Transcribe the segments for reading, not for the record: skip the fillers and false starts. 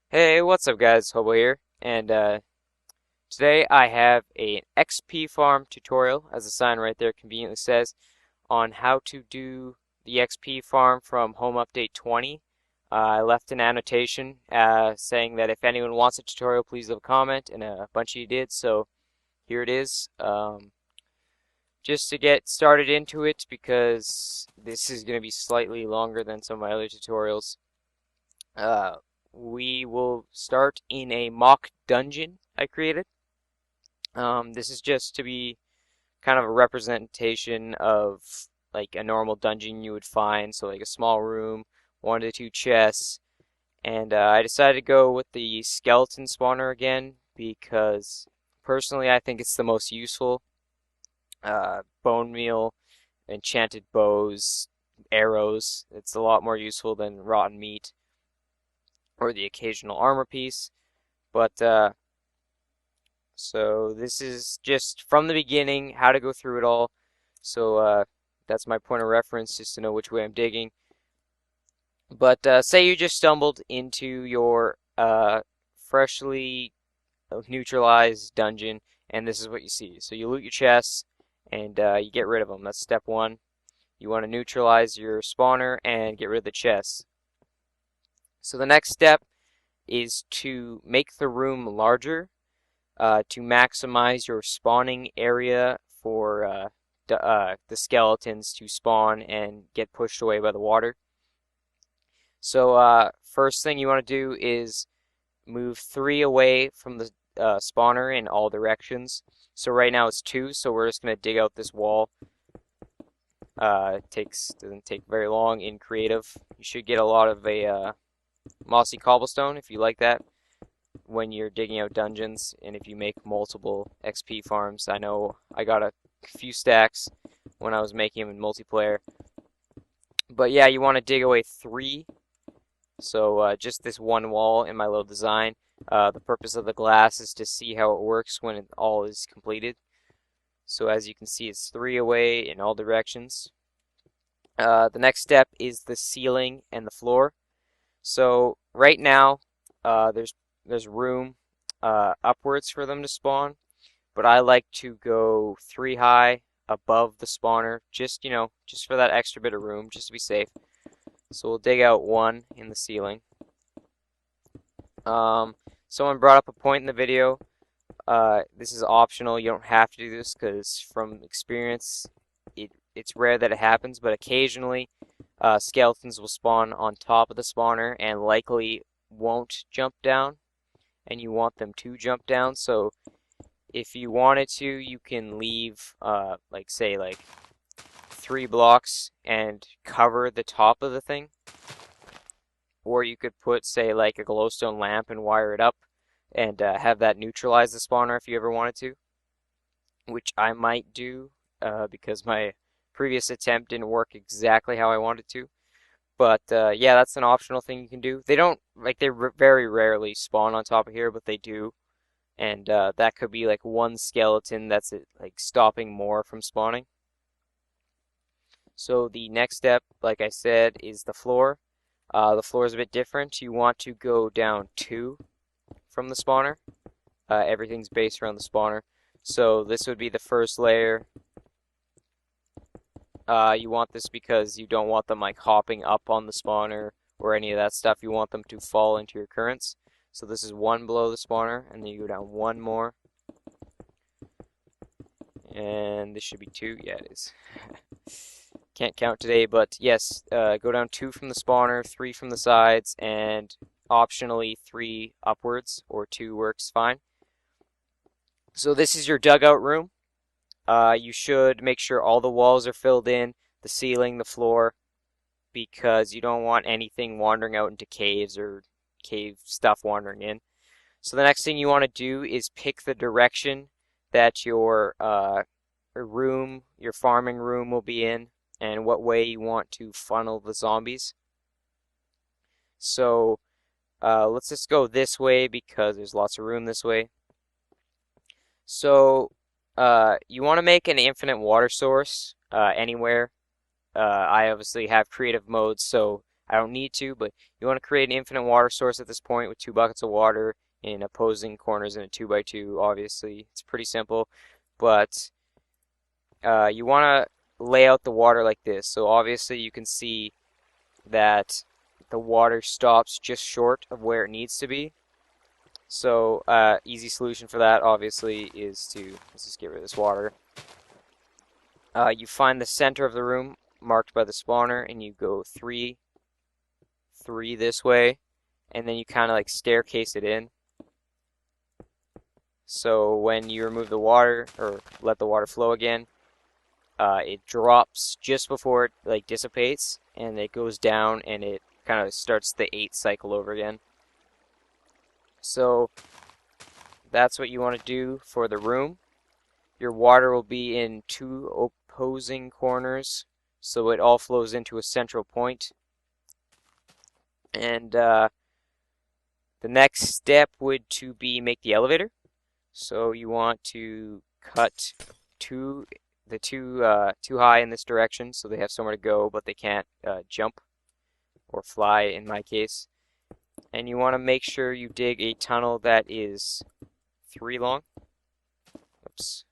Hey, what's up guys? Hobo here, and today I have an XP farm tutorial, as the sign right there conveniently says, on how to do the XP farm from Home Update 20. I left an annotation saying that if anyone wants a tutorial, please leave a comment, and a bunch of you did, so here it is. Just to get started into it, because this is going to be slightly longer than some of my other tutorials. Uh, we will start in a mock dungeon I created. This is just to be kind of a representation of like a normal dungeon you would find. So like a small room, 1 to 2 chests, and I decided to go with the skeleton spawner again because personally I think it's the most useful. Bone meal, enchanted bows, arrows. It's a lot more useful than rotten meat or the occasional armor piece. But so this is just from the beginning how to go through it all. So that's my point of reference, just to know which way I'm digging. But say you just stumbled into your freshly neutralized dungeon, and this is what you see. So you loot your chests, and you get rid of them. That's step one. You want to neutralize your spawner and get rid of the chests. So the next step is to make the room larger to maximize your spawning area for the skeletons to spawn and get pushed away by the water. So first thing you want to do is move 3 away from the spawner in all directions. So right now it's 2, so we're just going to dig out this wall. Doesn't take very long in creative. You should get a lot of a mossy cobblestone if you like that when you're digging out dungeons, and if you make multiple XP farms. I know I got a few stacks when I was making them in multiplayer. But yeah, you want to dig away 3. So just this one wall in my little design. The purpose of the glass is to see how it works when it all is completed. So as you can see, it's 3 away in all directions. The next step is the ceiling and the floor. So right now, there's room upwards for them to spawn, but I like to go 3 high above the spawner, just for that extra bit of room, just to be safe. So we'll dig out 1 in the ceiling. Someone brought up a point in the video. This is optional. You don't have to do this because from experience, it's rare that it happens, but occasionally skeletons will spawn on top of the spawner and likely won't jump down, and you want them to jump down. So if you wanted to, you can leave like 3 blocks and cover the top of the thing, or you could put say like a glowstone lamp and wire it up and have that neutralize the spawner if you ever wanted to, which I might do because my previous attempt didn't work exactly how I wanted to. But yeah, that's an optional thing you can do. They don't they very rarely spawn on top of here, but they do, and that could be like 1 skeleton that's like stopping more from spawning. So the next step, like I said, is the floor. The floor is a bit different. You want to go down 2 from the spawner. Everything's based around the spawner. So this would be the first layer. You want this because you don't want them like hopping up on the spawner or any of that stuff. You want them to fall into your currents. So this is 1 below the spawner, and then you go down 1 more. And this should be 2. Yeah, it is. Can't count today, but yes, go down 2 from the spawner, 3 from the sides, and optionally 3 upwards, or 2 works fine. So this is your dugout room. You should make sure all the walls are filled in, the ceiling, the floor, because you don't want anything wandering out into caves or cave stuff wandering in. So the next thing you want to do is pick the direction that your room, your farming room will be in, and what way you want to funnel the zombies. So let's just go this way because there's lots of room this way. So you want to make an infinite water source anywhere. I obviously have creative mode, so I don't need to, but you want to create an infinite water source at this point with 2 buckets of water in opposing corners in a 2x2. Obviously, it's pretty simple, but you want to lay out the water like this. So obviously you can see that the water stops just short of where it needs to be. So easy solution for that obviously is to, let's just get rid of this water. You find the center of the room marked by the spawner and you go 3, 3 this way, and then you kind of like staircase it in. So when you remove the water or let the water flow again, it drops just before it like dissipates, and it goes down and it kind of starts the 8 cycle over again. So that's what you want to do for the room. Your water will be in 2 opposing corners, so it all flows into a central point. And the next step would to be make the elevator. So you want to cut too high in this direction, so they have somewhere to go, but they can't jump or fly in my case. And you want to make sure you dig a tunnel that is 3 long. Oops.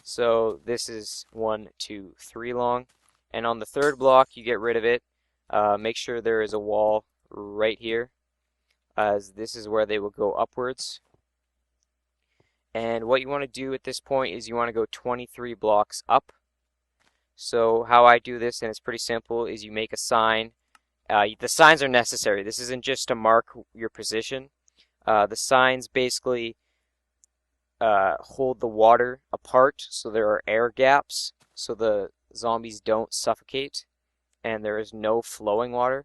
So this is 1, 2, 3 long. And on the 3rd block, you get rid of it. Make sure there is a wall right here, as this is where they will go upwards. And what you want to do at this point is you want to go 23 blocks up. So how I do this, and it's pretty simple, is you make a sign. The signs are necessary. This isn't just to mark your position. The signs basically hold the water apart, so there are air gaps, so the zombies don't suffocate, and there is no flowing water.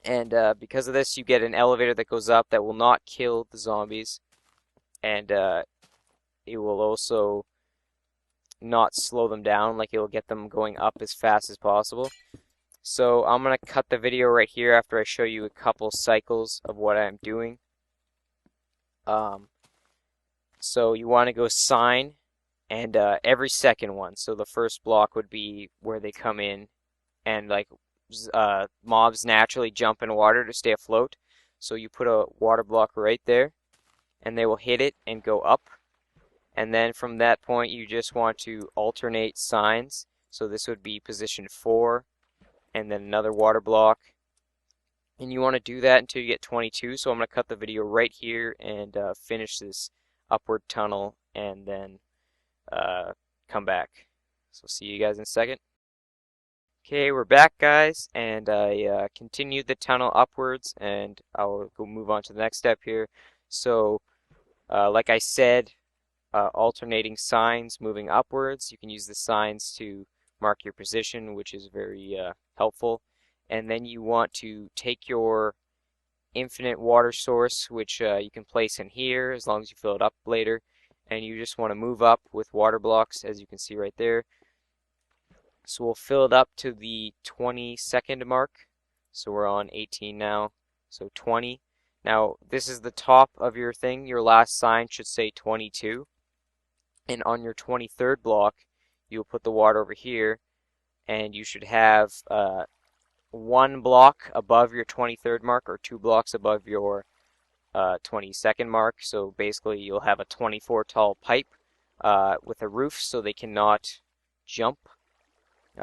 And because of this, you get an elevator that goes up that will not kill the zombies, and it will also not slow them down, like it will get them going up as fast as possible. So I'm going to cut the video right here after I show you a couple cycles of what I'm doing. So you want to go sign and every second one. So the first block would be where they come in and like mobs naturally jump in water to stay afloat. So you put a water block right there and they will hit it and go up. And then from that point you just want to alternate signs. So this would be position 4 and then another water block. And you want to do that until you get 22. So I'm going to cut the video right here and finish this upward tunnel and then come back. So see you guys in a second. Okay, we're back, guys, and I continued the tunnel upwards, and I'll go move on to the next step here. So, like I said, alternating signs moving upwards. You can use the signs to mark your position, which is very helpful. And then you want to take your infinite water source, which you can place in here as long as you fill it up later, and you just want to move up with water blocks, as you can see right there. So we'll fill it up to the 20-second mark. So we're on 18 now, so 20. Now this is the top of your thing. Your last sign should say 22. And on your 23rd block, you'll put the water over here, and you should have 1 block above your 23rd mark or 2 blocks above your 22nd mark. So basically you'll have a 24 tall pipe with a roof so they cannot jump.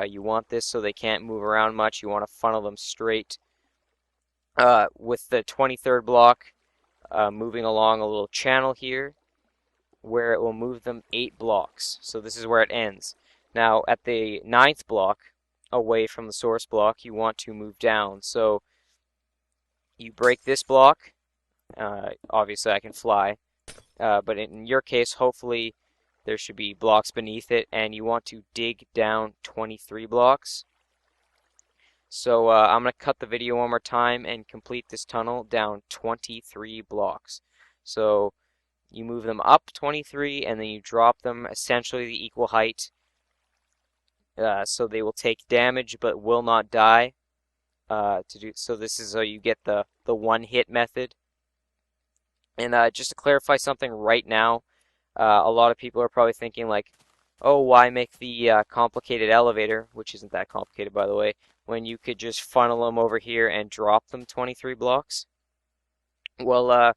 You want this so they can't move around much. You want to funnel them straight. With the 23rd block moving along a little channel here where it will move them 8 blocks. So this is where it ends. Now at the 9th block away from the source block, you want to move down. So you break this block. Obviously I can fly, but in your case hopefully there should be blocks beneath it, and you want to dig down 23 blocks. So I'm going to cut the video one more time and complete this tunnel down 23 blocks. So you move them up 23 and then you drop them essentially the equal height, so they will take damage but will not die. So this is how you get the one-hit method. And just to clarify something right now, a lot of people are probably thinking like, oh, why make the complicated elevator, which isn't that complicated by the way, when you could just funnel them over here and drop them 23 blocks? Well,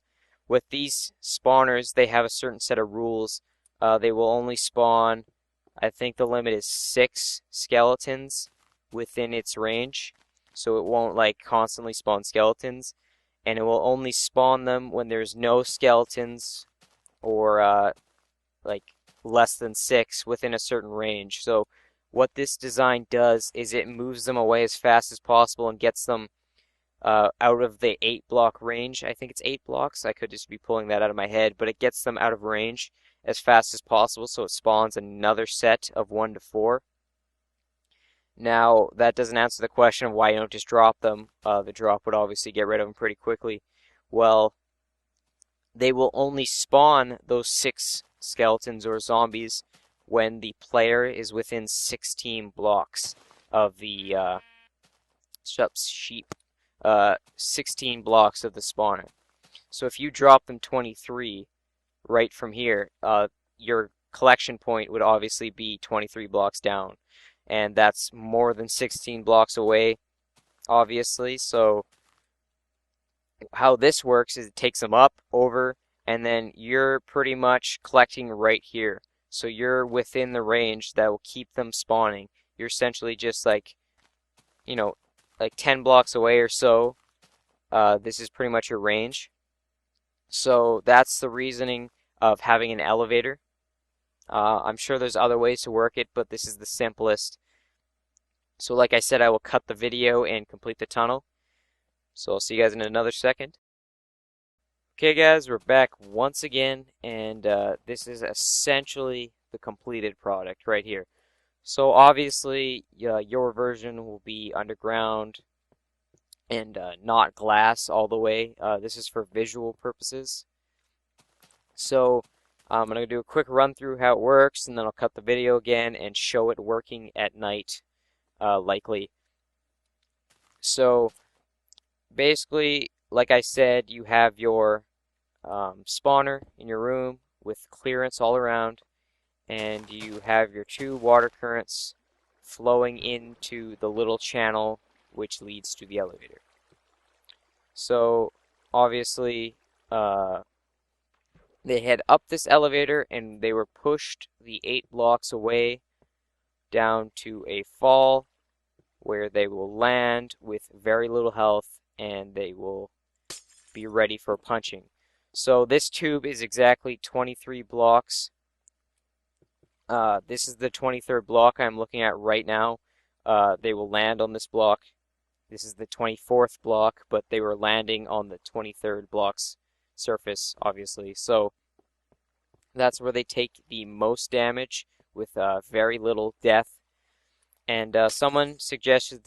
with these spawners, they have a certain set of rules. They will only spawn, I think the limit is 6 skeletons within its range. So it won't like constantly spawn skeletons. And it will only spawn them when there's no skeletons or like less than 6 within a certain range. So what this design does is it moves them away as fast as possible and gets them out of the 8 block range. I think it's 8 blocks. I could just be pulling that out of my head, but it gets them out of range as fast as possible, so it spawns another set of 1 to 4. Now, that doesn't answer the question of why you don't just drop them. The drop would obviously get rid of them pretty quickly. Well, they will only spawn those 6 skeletons or zombies when the player is within 16 blocks of the sheep. 16 blocks of the spawner. So if you drop them 23 right from here, your collection point would obviously be 23 blocks down. And that's more than 16 blocks away, obviously. So how this works is it takes them up, over, and then you're pretty much collecting right here. So you're within the range that will keep them spawning. You're essentially just like, you know, like 10 blocks away or so. This is pretty much your range. So that's the reasoning of having an elevator. I'm sure there's other ways to work it, but this is the simplest. So like I said, I will cut the video and complete the tunnel. So I'll see you guys in another second. Okay guys, we're back once again, and this is essentially the completed product right here. So obviously, your version will be underground and not glass all the way. This is for visual purposes. So I'm going to do a quick run through how it works, and then I'll cut the video again and show it working at night, likely. So basically, like I said, you have your spawner in your room with clearance all around, and you have your 2 water currents flowing into the little channel which leads to the elevator. So obviously they head up this elevator and they were pushed the 8 blocks away down to a fall where they will land with very little health and they will be ready for punching. So this tube is exactly 23 blocks. This is the 23rd block I'm looking at right now. They will land on this block. This is the 24th block, but they were landing on the 23rd block's surface, obviously. So that's where they take the most damage with very little death. And someone suggested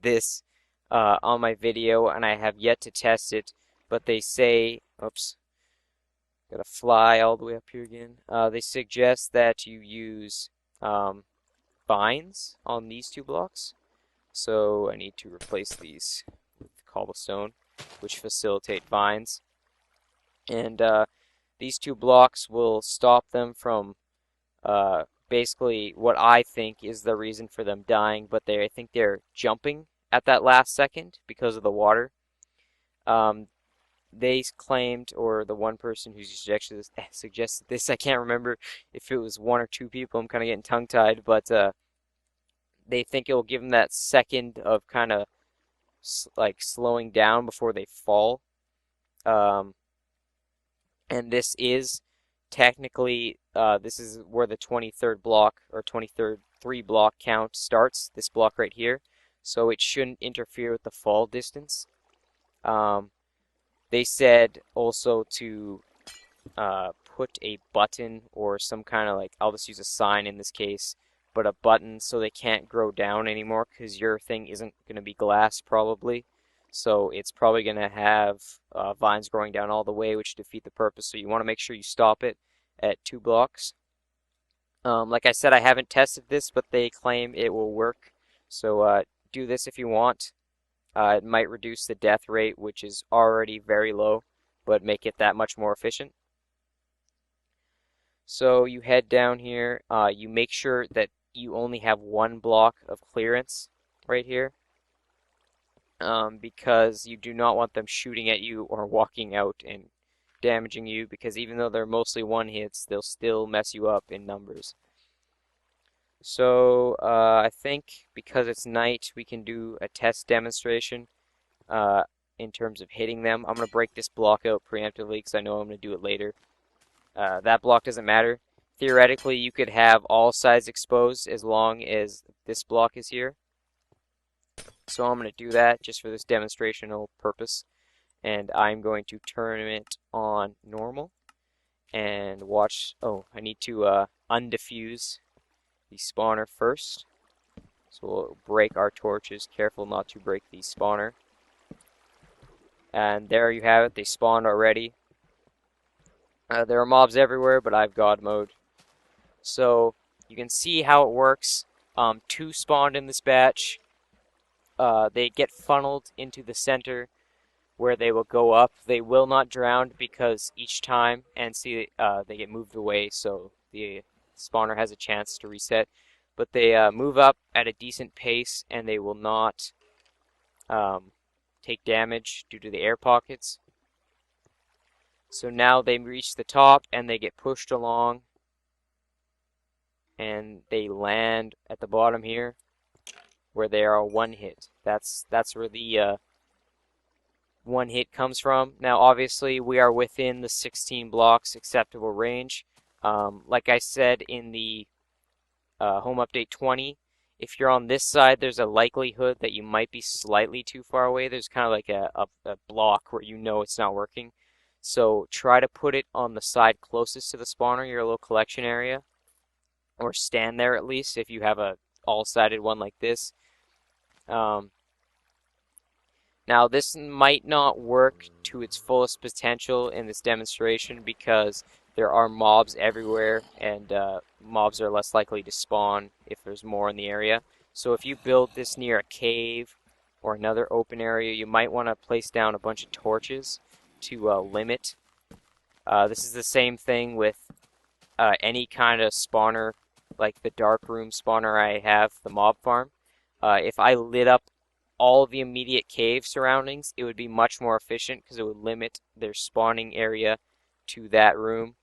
this on my video, and I have yet to test it. But they say, oops, gotta fly all the way up here again. They suggest that you use vines on these 2 blocks. So I need to replace these with cobblestone, which facilitate vines. And these 2 blocks will stop them from basically what I think is the reason for them dying, but I think they're jumping at that last second because of the water. They claimed, or the one person who suggested this, I can't remember if it was 1 or 2 people, I'm kind of getting tongue-tied, but they think it will give them that second of kind of like slowing down before they fall. And this is technically, this is where the 23rd block, or 23rd block count starts, this block right here, so it shouldn't interfere with the fall distance. They said also to put a button or some kind of like, I'll just use a sign in this case, but a button so they can't grow down anymore because your thing isn't going to be glass probably. So it's probably going to have vines growing down all the way, which defeat the purpose. So you want to make sure you stop it at 2 blocks. Like I said, I haven't tested this, but they claim it will work. So do this if you want. It might reduce the death rate, which is already very low, but make it that much more efficient. So you head down here, you make sure that you only have one block of clearance right here, because you do not want them shooting at you or walking out and damaging you, because even though they're mostly one hits, they'll still mess you up in numbers. So I think because it's night, we can do a test demonstration uh, in terms of hitting them. I'm going to break this block out preemptively because I know I'm going to do it later. That block doesn't matter. Theoretically, you could have all sides exposed as long as this block is here. So I'm going to do that just for this demonstrational purpose. And I'm going to turn it on normal and watch. Oh, I need to undefuse the spawner first. So we'll break our torches. Careful not to break the spawner. And there you have it. They spawned already. There are mobs everywhere, but I've God mode. So you can see how it works. Two spawned in this batch. They get funneled into the center where they will go up. They will not drown because each time, and see, they get moved away, so the spawner has a chance to reset. But they move up at a decent pace, and they will not take damage due to the air pockets. So now they reach the top, and they get pushed along, and they land at the bottom here, where they are one hit. That's where the one hit comes from. Now, obviously, we are within the 16 blocks acceptable range. Like I said in the home update 20, if you're on this side, there's a likelihood that you might be slightly too far away. There's kind of like a block where you know it's not working. So try to put it on the side closest to the spawner, your little collection area, or stand there at least if you have a all-sided one like this. Now, this might not work to its fullest potential in this demonstration because there are mobs everywhere, and mobs are less likely to spawn if there's more in the area. So if you build this near a cave or another open area, you might want to place down a bunch of torches to limit. This is the same thing with any kind of spawner, like the dark room spawner I have, the mob farm. If I lit up all the immediate cave surroundings, it would be much more efficient because it would limit their spawning area to that room.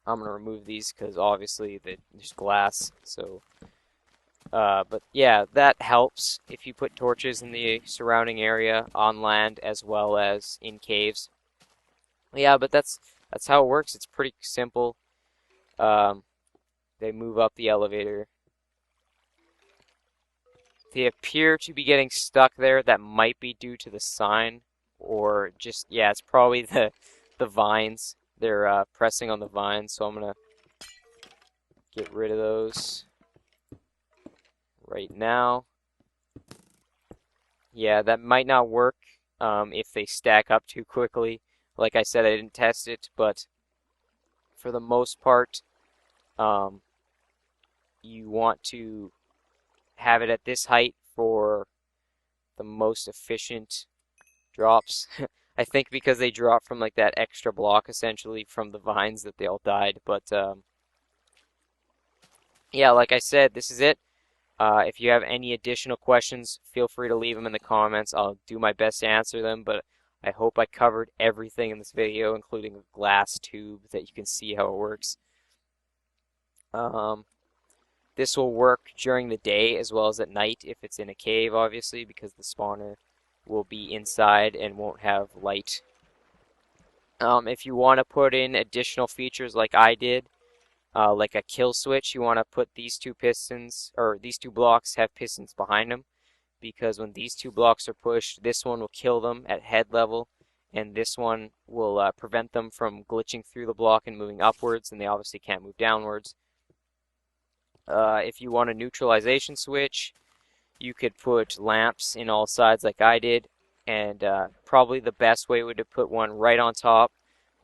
I'm going to remove these because obviously there's glass. So, but yeah, that helps if you put torches in the surrounding area on land as well as in caves. Yeah, but that's how it works. It's pretty simple. They move up the elevator. They appear to be getting stuck there. That might be due to the sign, or just, yeah, it's probably the vines. They're pressing on the vines, so I'm gonna get rid of those right now. Yeah, that might not work if they stack up too quickly. Like I said, I didn't test it, but for the most part, you want to have it at this height for the most efficient drops. I think because they drop from like that extra block essentially from the vines that they all died. But yeah, like I said, this is it. If you have any additional questions, feel free to leave them in the comments. I'll do my best to answer them, but I hope I covered everything in this video, including a glass tube that you can see how it works. This will work during the day as well as at night if it's in a cave, obviously, because the spawner will be inside and won't have light. If you want to put in additional features like I did, like a kill switch, you want to put these two pistons, or these two blocks have pistons behind them, because when these two blocks are pushed, this one will kill them at head level, and this one will prevent them from glitching through the block and moving upwards, and they obviously can't move downwards. If you want a neutralization switch, you could put lamps in all sides like I did, and probably the best way would to put one right on top,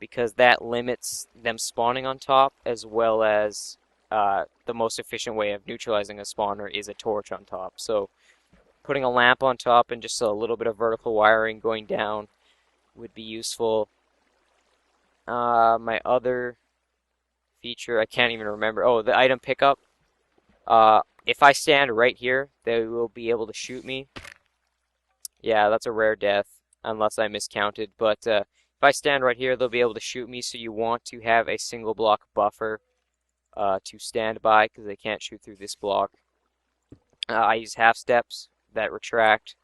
because that limits them spawning on top, as well as the most efficient way of neutralizing a spawner is a torch on top. So putting a lamp on top and just a little bit of vertical wiring going down would be useful. My other feature. I can't even remember. Oh, the item pickup. If I stand right here, they will be able to shoot me. Yeah, that's a rare death, unless I miscounted. But if I stand right here, they'll be able to shoot me. So you want to have a single block buffer to stand by, because they can't shoot through this block. I use half steps that retract.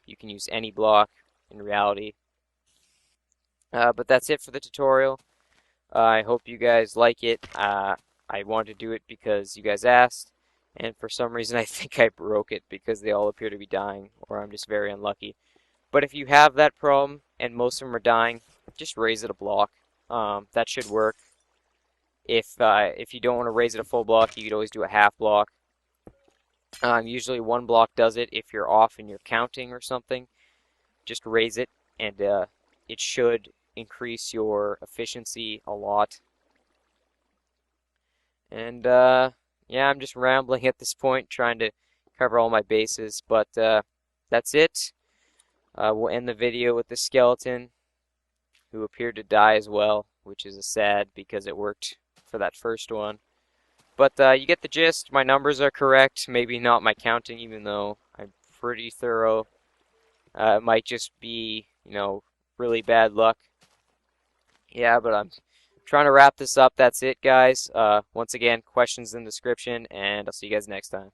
You can use any block in reality. But that's it for the tutorial. I hope you guys like it. I wanted to do it because you guys asked, and for some reason I think I broke it because they all appear to be dying, or I'm just very unlucky. But if you have that problem and most of them are dying, just raise it a block. That should work. If you don't want to raise it a full block, you could always do a half block. Usually one block does it if you're off and you're counting or something. Just raise it, and it should increase your efficiency a lot. And yeah, I'm just rambling at this point, trying to cover all my bases. But that's it. We'll end the video with the skeleton, who appeared to die as well, which is a sad because it worked for that first one. But you get the gist. My numbers are correct. Maybe not my counting, even though I'm pretty thorough. It might just be, really bad luck. Yeah, but I'm trying to wrap this up. That's it, guys. Once again, questions in the description, and I'll see you guys next time.